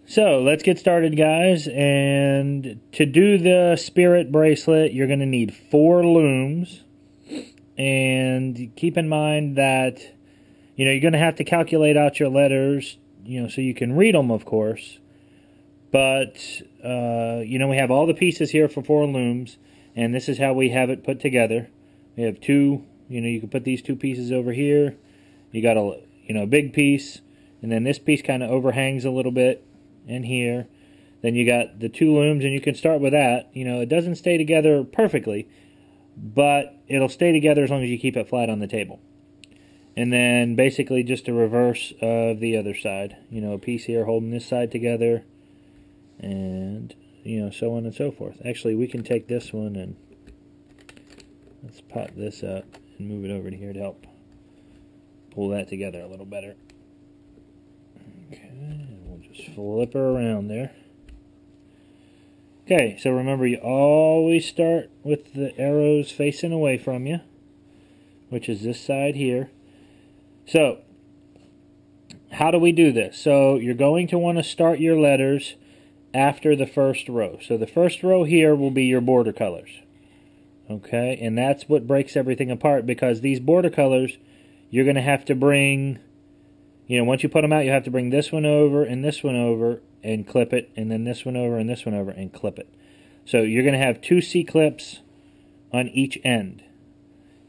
So let's get started, guys. And to do the spirit bracelet, you're going to need 4 looms. And keep in mind that, you're going to have to calculate out your letters, so you can read them, of course. But, we have all the pieces here for 4 looms. And this is how we have it put together. We have 2, you can put these 2 pieces over here. You got a big piece. And then this piece kind of overhangs a little bit. In here, then you got the 2 looms, and you can start with that. It doesn't stay together perfectly, but it'll stay together as long as you keep it flat on the table. And then basically just a reverse of the other side. A piece here holding this side together, and so on and so forth. Actually, we can take this one and let's pop this up and move it over to here to help pull that together a little better. Okay. Just flip her around there. Okay, so remember, you always start with the arrows facing away from you, which is this side here. So, how do we do this? So, you're going to want to start your letters after the first row. So, the first row here will be your border colors. Okay, and that's what breaks everything apart, because these border colors, you're going to have to bring... once you put them out, you have to bring this one over and clip it, and then this one over and this one over and clip it. So you're going to have 2 C-clips on each end.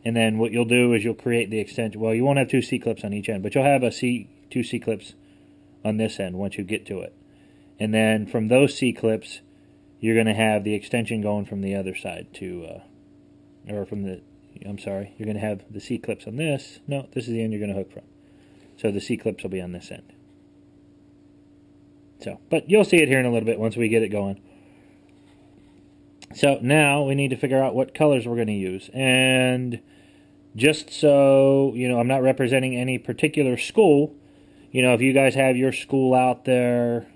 And then what you'll do is you'll create the extension. Well, you won't have 2 C-clips on each end, but you'll have 2 C-clips on this end once you get to it. And then from those C-clips, you're going to have the extension going from the other side to, you're going to have the C-clips on this. No, this is the end you're going to hook from. So the C-clips will be on this end. But you'll see it here in a little bit once we get it going. So now we need to figure out what colors we're going to use. And just so, I'm not representing any particular school. If you guys have your school out there,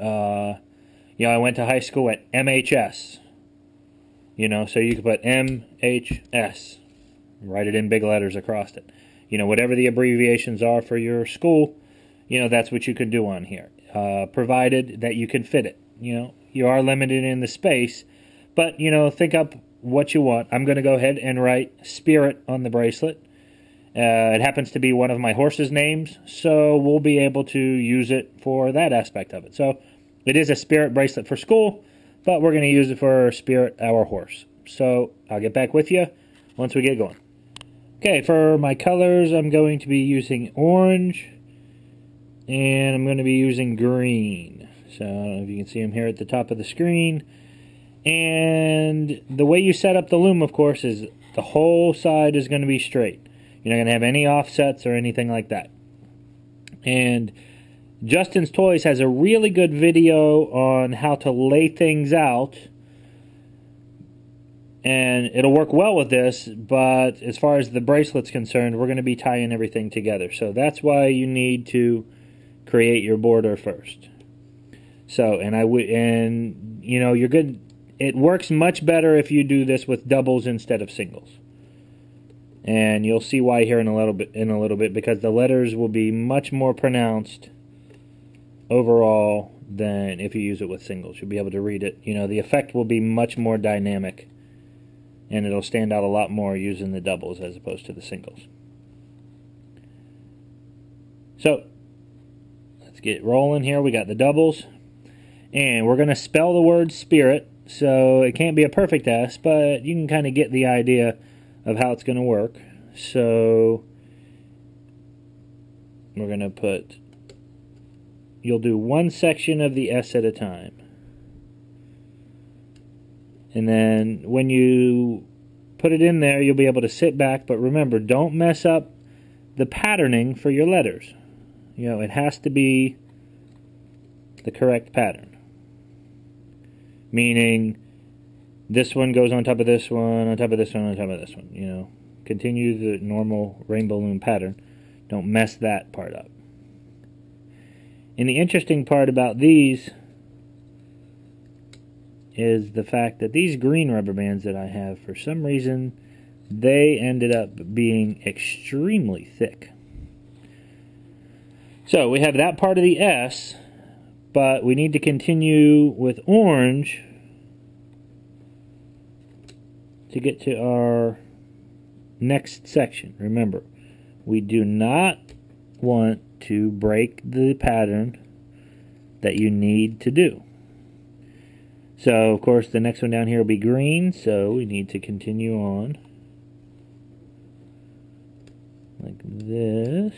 I went to high school at MHS. So you can put MHS. Write it in big letters across it. Whatever the abbreviations are for your school, that's what you can do on here, provided that you can fit it. You are limited in the space, but, think up what you want. I'm going to go ahead and write Spirit on the bracelet. It happens to be one of my horse's names, so we'll be able to use it for that aspect of it. So it is a Spirit bracelet for school, but we're going to use it for Spirit, our horse. So I'll get back with you once we get going. Okay, for my colors, I'm going to be using orange, and I'm going to be using green. So, I don't know if you can see them here at the top of the screen. And the way you set up the loom, of course, is the whole side is going to be straight. You're not going to have any offsets or anything like that. And Justin's Toys has a really good video on how to lay things out. And it'll work well with this, but as far as the bracelet's concerned, we're going to be tying everything together. So that's why you need to create your border first. So, you're good. It works much better if you do this with doubles instead of singles. And you'll see why here in a little bit, because the letters will be much more pronounced overall than if you use it with singles. You'll be able to read it. The effect will be much more dynamic. And it'll stand out a lot more using the doubles as opposed to the singles. So, let's get rolling here. We got the doubles. And we're going to spell the word Spirit. So, it can't be a perfect S, but you can kind of get the idea of how it's going to work. So, we're going to put... You'll do one section of the S at a time. And then when you put it in there, you'll be able to sit back. But remember, don't mess up the patterning for your letters. It has to be the correct pattern. Meaning, this one goes on top of this one, on top of this one, on top of this one. Continue the normal Rainbow Loom pattern. Don't mess that part up. And the interesting part about these is the fact that these green rubber bands that I have, for some reason, they ended up being extremely thick. So we have that part of the S, but we need to continue with orange to get to our next section. Remember, we do not want to break the pattern that you need to do. So, of course, the next one down here will be green, so we need to continue on like this.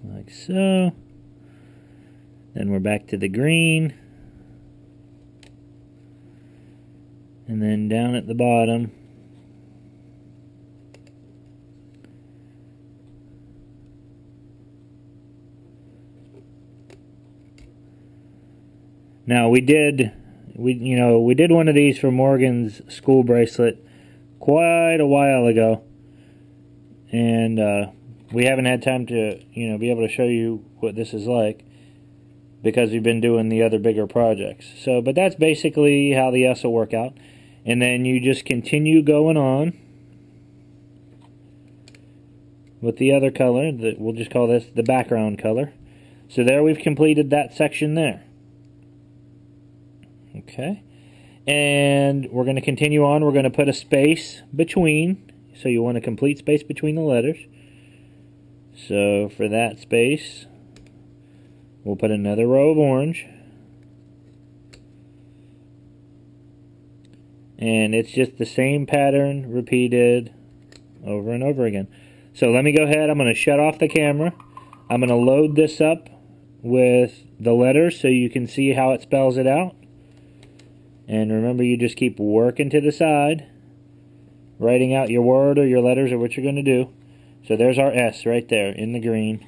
Like so. Then we're back to the green. And then down at the bottom, now we did one of these for Morgan's school bracelet quite a while ago, and we haven't had time to be able to show you what this is like because we've been doing the other bigger projects. So, but that's basically how the S will work out. And then you just continue going on with the other color. We'll just call this the background color. So there we've completed that section there. Okay. And we're going to continue on. We're going to put a space between. So you want a complete space between the letters. So for that space, we'll put another row of orange. And it's just the same pattern repeated over and over again. So let me go ahead. I'm going to shut off the camera. I'm going to load this up with the letters so you can see how it spells it out. And remember, you just keep working to the side, writing out your word or your letters or what you're going to do. So there's our S right there in the green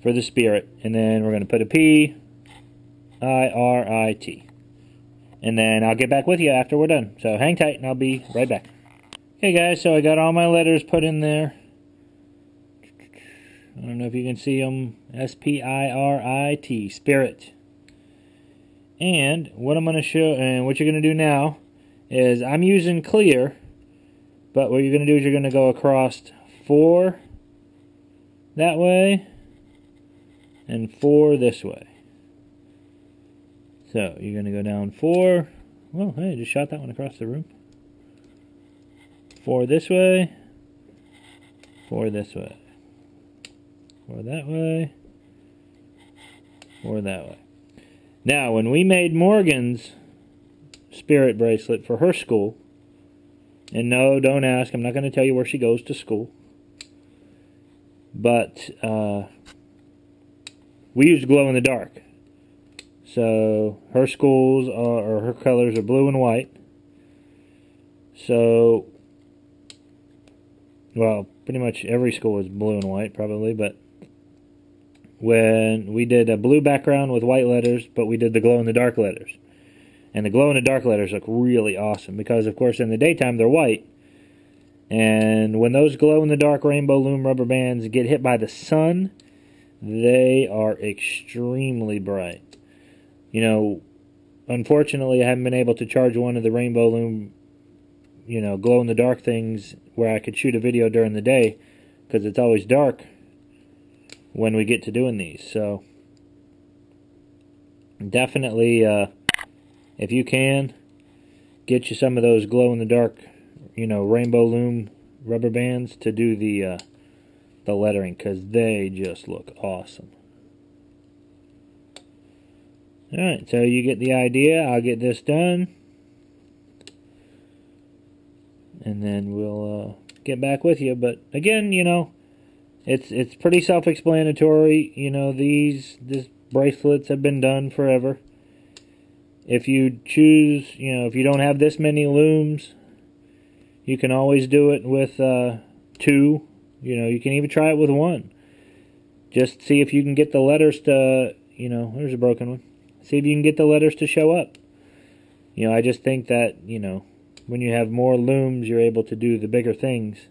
for the spirit. And then we're going to put a P-I-R-I-T. And then I'll get back with you after we're done. So hang tight and I'll be right back. Okay guys, so I got all my letters put in there. I don't know if you can see them. S-P-I-R-I-T, spirit. And what I'm going to show, and what you're going to do now, is I'm using clear. But what you're going to do is you're going to go across 4 that way and 4 this way. So you're going to go down 4. Well, hey, I just shot that one across the room. 4 this way. 4 this way. 4 that way. 4 that way. Now, when we made Morgan's spirit bracelet for her school, and no, don't ask, I'm not going to tell you where she goes to school, but we used glow in the dark. So her schools or her colors are blue and white. So, well, pretty much every school is blue and white probably, but when we did a blue background with white letters, but we did the glow in the dark letters. And the glow in the dark letters look really awesome because, of course, in the daytime they're white. And when those glow in the dark Rainbow Loom rubber bands get hit by the sun, they are extremely bright. You know, unfortunately, I haven't been able to charge one of the Rainbow Loom, glow in the dark things where I could shoot a video during the day because it's always dark when we get to doing these. So, definitely, if you can, get you some of those glow in the dark, Rainbow Loom rubber bands to do the lettering because they just look awesome. Alright, so you get the idea. I'll get this done. And then we'll get back with you. But again, it's pretty self-explanatory. These bracelets have been done forever. If you choose, if you don't have this many looms, you can always do it with 2. You can even try it with 1. Just see if you can get the letters to, there's a broken one. See if you can get the letters to show up. I just think that, when you have more looms, you're able to do the bigger things.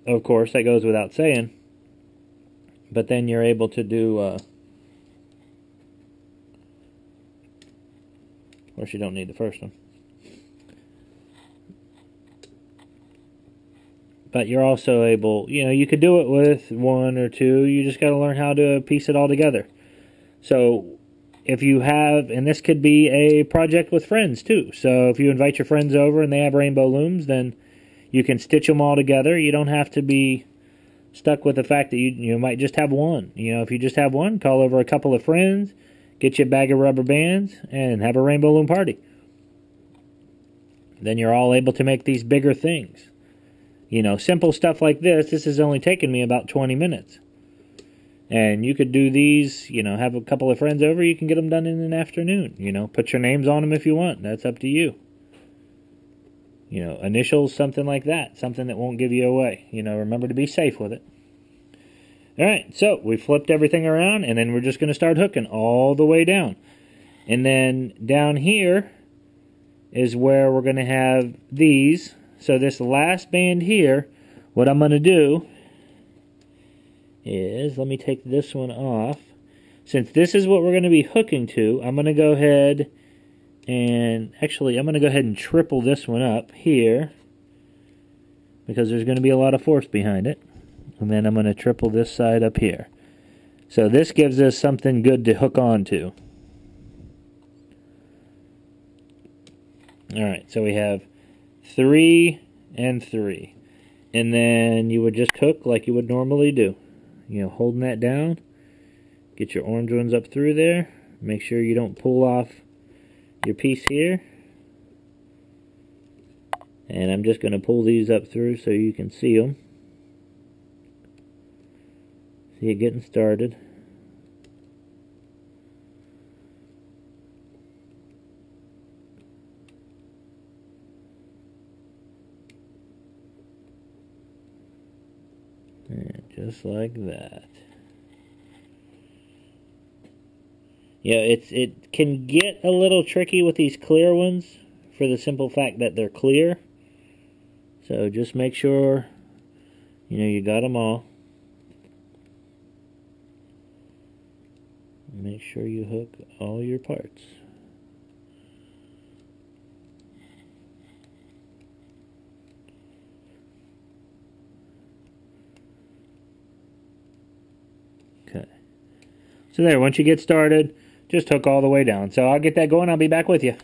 Of course, that goes without saying. But then you're able to do course, you don't need the first one. But you're also able, you could do it with one or two. You just got to learn how to piece it all together. So if you have, and this could be a project with friends too. So if you invite your friends over and they have Rainbow Looms, then you can stitch them all together. You don't have to be stuck with the fact that you might just have one. If you just have one, call over a couple of friends, get you a bag of rubber bands, and have a Rainbow Loom party. Then you're all able to make these bigger things. Simple stuff like this has only taken me about 20 minutes. And you could do these, have a couple of friends over, you can get them done in an afternoon. Put your names on them if you want. That's up to you. Initials, something like that. Something that won't give you away. Remember to be safe with it. Alright, so we flipped everything around, and then we're just going to start hooking all the way down. And then down here is where we're going to have these. So this last band here, what I'm going to do is, let me take this one off. Since this is what we're going to be hooking to, I'm going to go ahead and, actually, I'm going to go ahead and triple this one up here, because there's going to be a lot of force behind it. And then I'm going to triple this side up here. So this gives us something good to hook onto. Alright, so we have 3 and 3. And then you would just hook like you would normally do. Holding that down. Get your orange ones up through there. Make sure you don't pull off your piece here. And I'm just going to pull these up through so you can see them. See it getting started. And just like that. It can get a little tricky with these clear ones for the simple fact that they're clear. So just make sure you got them all. Make sure you hook all your parts. Okay. So there, once you get started, just hook all the way down. So I'll get that going. I'll be back with you.